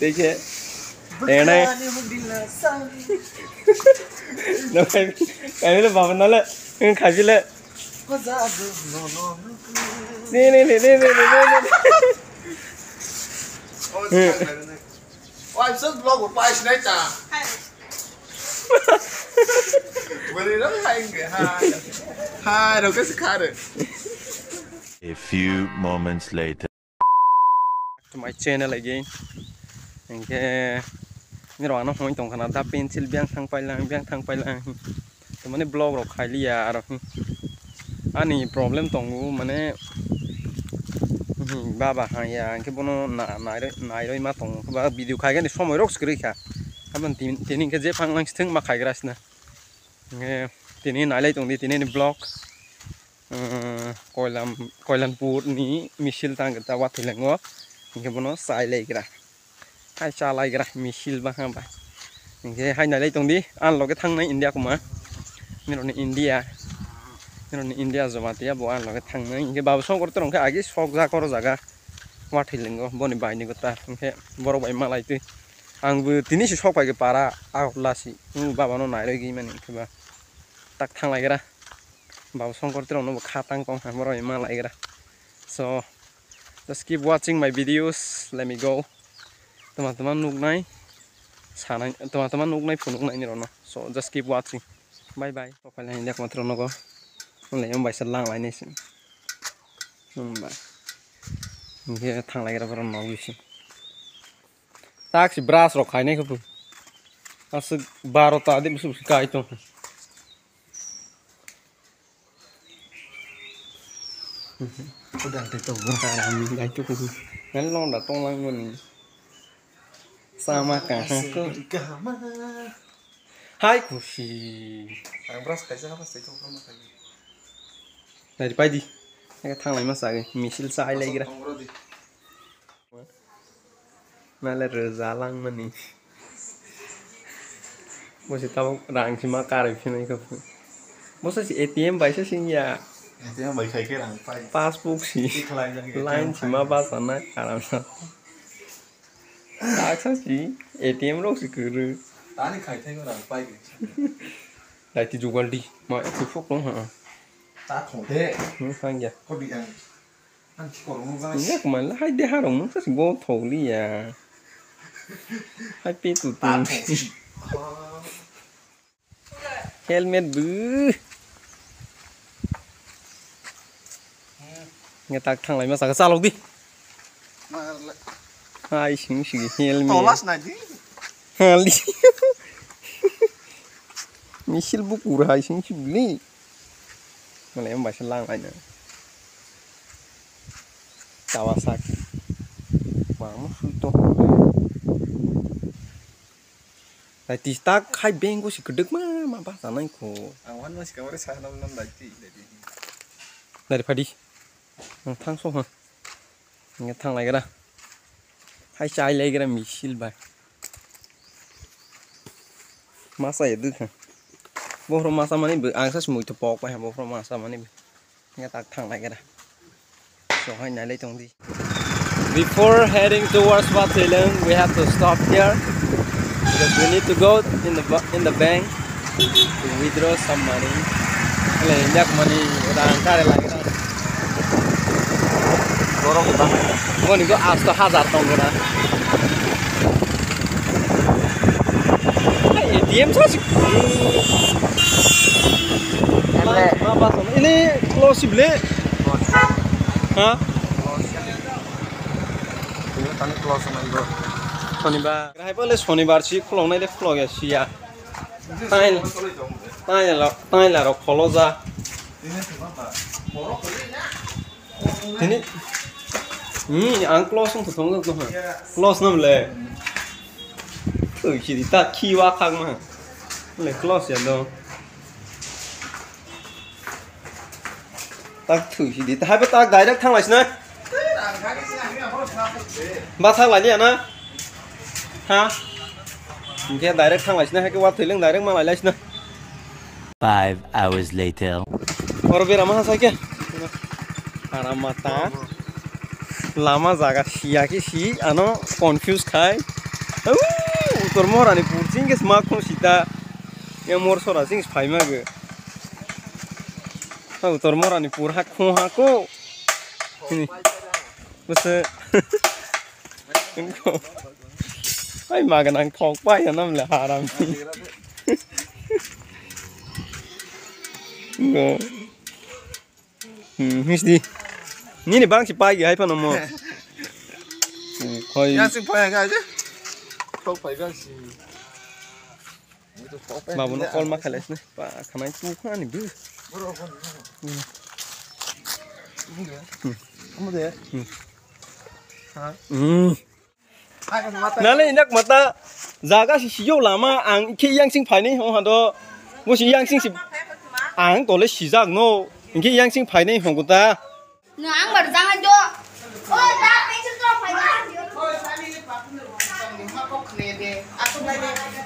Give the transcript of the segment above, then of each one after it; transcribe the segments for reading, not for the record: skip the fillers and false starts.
देखिए एने no kami le bawa nala kaji le Ôi sức vlog của bài này chả. Vừa đi rất hay kìa hai đâu cái sức khai được. A few moments later. To my channel again. Okay. Ni orang nak main tong kana da pencil biang thang pai lang. To mane blog ro khai liya ro. Ani problem tong mane baba ha ya ke bono nai roi ma tong ba video khai gan somoy rok skri kha. Aban tini ke je phang lang sthing ma khai gras na. Nge tini nai lai tong di tini ni blog. Koilanpur ni misil tang ta wathwi lengo. Nge bono sai lai gra. Hai cha lai gra misil ba ha ba. Nge hai nai lai tong di an lo ke thang nai India kuma. Ni ro ni India. India Zomatia bo an lo ke thang nai nge babu song korto rong ke agi sok ja kor jaga wathwi lengo boni bai ni gota nge borok bai ma lai tu ang bu tini si sok pai ke para a lasi baba no nai roi gi mani ke ba tak thang lai gra babu song korto rong no khatang kong ha borok ma lai gra. So just keep watching my videos. Let me go. Teman-teman nuknai sanai teman-teman nuknai phunuk nai ni ro no. So just keep watching. Bye bye. Pokoknya ini aku matro no go. Lấy ông bài sắt lang lại này xin, bài, cái thằng này cái đó nó gì xin, tác sĩ brass rồi khai này không, asal baru tadi bisa kai itu, udah itu berapa minggu itu kan, kan lo udah tolong nih, sama kan aku, hai kusi, Ang brass kaisa apa sih itu kamu kayak. Dari pagi, cái thằng này mà sai, misil sai lagi kira. Malah rezalang mani. Masih tahu rang si makar itu nih kamu. Masa si ATM baca sih ya. ATM baik kayak rang pai. Passbook sih. Lain cuma bahasa nak karam. Aksa sih ATM lo sih kuru. Tadi kayak rang pai. Lại thì jual đi, mà cứ phúc đúng hả? Ta thủng thế. Phang ya. Có bị ăn chỉ còn không vai. Nhắc mà là hai đứa hai đồng nó sẽ vô thầu đi à. Hai pe tụt tụt. Helmet bự. Nghe ta thằng này mà sao sao lâu đi. Hai xíu xíu helmet. Tolas này đi. Hali. Misil buku hai xíu xíu beli. Malah em bahasa lang aja. Kawasaki. Vamos itu. Tadi tak kai bengko si kedek mah bahasa nai ko. Awan masih kamar saya nam lagi. Dari padi. Thang so ha. Nghe thang lại cái đó. Hai chai lấy cái đó misil bài. Masa ya được ha. Bố masa mana ni ang sas mui tepok pa bố masa mana ni nghe tak thang lại cái đó. So hai nãy lấy tông đi. Before heading towards Wathwi, we have to stop here because we need to go in the bank to withdraw some money. ले jak money orang kare lagi dah. Borong utama. Kau ni ko 8,000 tong ke dah. ATM sih. Ini close sih beli. Hah? Ini tadi close sama itu. Shonibar. Kira apa le Shonibar sih kalau naik vlog ya sih ya. Tanya lah kalau za. Ini ang close tuh thong tuh. Close nam le. Chỉ ta khi qua khang mà. Le close ya đâu. Ta thử chỉ ta hai bắt ta gái đắc thang lại nè. Ba thang lại đi à nè. Ha? Cái direct thang lại nè hay cái Wathwi lưng direct mang lại nè. 5 hours later. Orang beramah saja. Aramata. Lama jaga siya ki si ano confused kai. Tormora ni purcing ke smak kong sita yang mor sora sing spai mag. Tormora ni pur hak kong hako. Ini, bese. Engkau, ay magan ang thok pa yan nam le haram ni. Engkau, misdi. Ni ni bang si pagi ay pa nomo. Koi. Yang sing payah aja. Kau payah sih. Babu no call makales ne. Pa kanai tu kan ni bu. Kamu deh. Nale inak mata zaga si siyo lama ang ki yang sing phai ni hong hado. Mo si yang sing si ang to le si zak no. Ki yang sing phai ni hong kuta. Ngang bar jang ajo. Oi ta pe chu to phai na.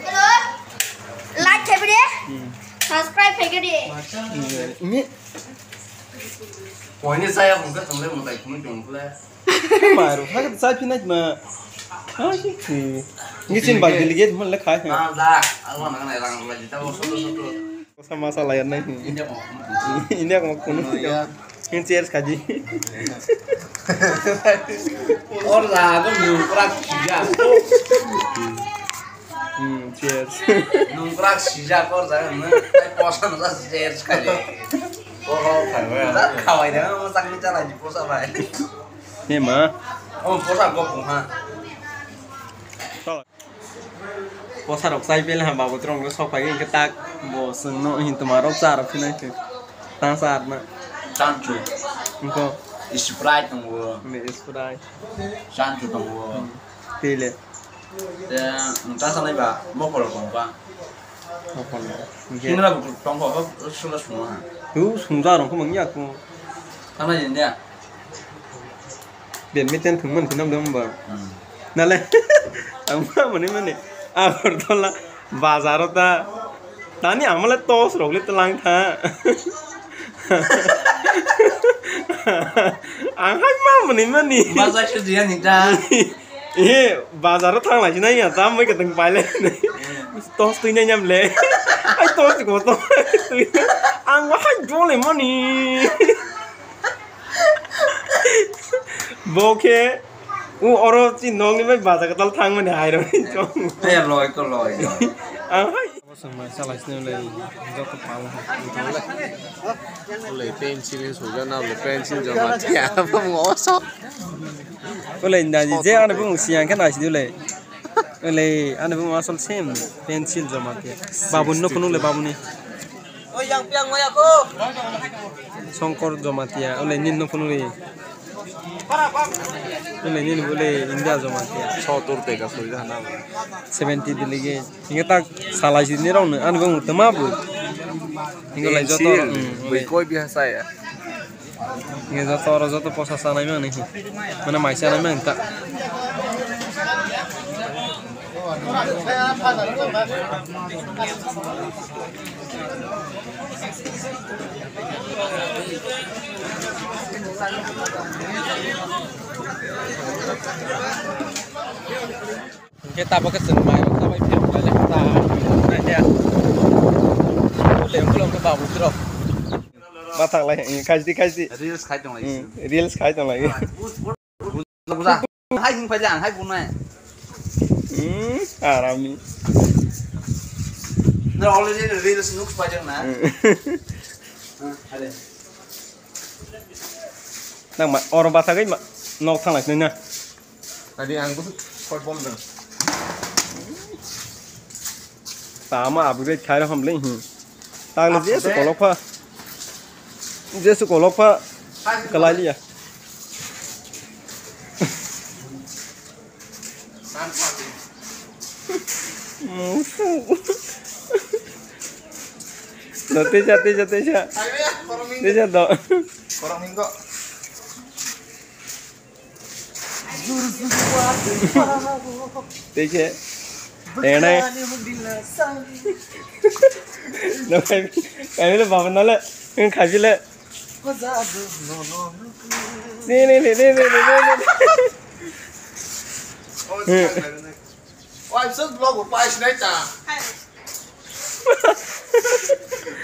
Hello. Like ke bide. Subscribe ke bide. Ini Pokoknya saya bukan sampai mau tahu cuma jongkol. maru hak sa pinat ma. Ah sih. Ini sin bag diligate man le khai. Nah, dah, aku nak naik orang lagi tahu satu. Sama masalah yang lain. Ini mau. Ini aku mau kuno. Ini cheers kaji. Orang aku nungkrak sijak. Cheers. Nungkrak sijak kor saya mana? Posan saya cheers kali. Oh, kayak kawai dia mau sakit cara di posa baik. Ni ma. Oh, posa kau punya. Posa rok sai pel ha babu trong lo sok pai ke tak bo sung no hin tumaro sar phina ke. Tang sar na. Sancu, Engko Sprite tunggu, me spray. sancu tunggu. Tele. Dan entah sana iba, mau kalau kompa. Apa ni? Ini lah bukan kompa, sudah semua. Tu sungza rong ko mangya ko. Karena ini dia. Bian meten thung man thinam dam ba. Nale. Amma mani mani. Agor tola bazarota. Tani amale tos rok le tlang tha. Ang hai ma mani mani. Masa dia nih dah. Eh, bazar thang lai chinai ya tam mai ka tang pai le. Tos tu nyam le. Ai tos ko to. Ang wa hai jo le mani. Boke. Oro chin nong ni mai bazar ka tal thang mani hai ro chong. Saya loy kau loy. Ang hai. Sama salah sini le. Jo ko pau. Lấy pencil số cho nào lấy pencil cho mà thẻ không ngó sót. Ko le nda ji je ana bu siang kan asi le. Le ana bu asal sem pencil jo mate. Babun no kunu le babuni. Oh, yang piang mau aku. Songkor jo matia. Ole nin no kunu le. Ole nin bole India jo matia. 70 teka số cho nào. 70 dilige. Inga tak salah sini rong ne ana bu tama bu. Inga le jo to. Với coi biasa ya. Inga jo to ro jo to posa sana mang ni. Mana mai sana mang ta. Kita pakai senmai sampai piang lele ta. Nah dia. Boleh belum ke babu terus. Batak lah kaji. Reels khai dong lagi. Reels khai dong lagi. Bukan. Hai hing pajang, hai punai. Arami. Nah, already reels nuk pajang na. Ada. Nang ma orang batak ai nok thang lagi na. Tadi ang tuh koi bom dong. Sama upgrade khai ra hum le hi. Tang le je su kolok pha. Je su kolok pha. Kalai liya. No teja. Teja do. Korang minggu. Teja. Enak. No kai le babu na le. Khai ji le. Ni. Ôi em sức vlog của quay này chả.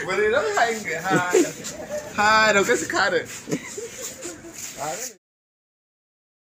Vừa đi rất hay người hai. Hai đâu cái sức hai được.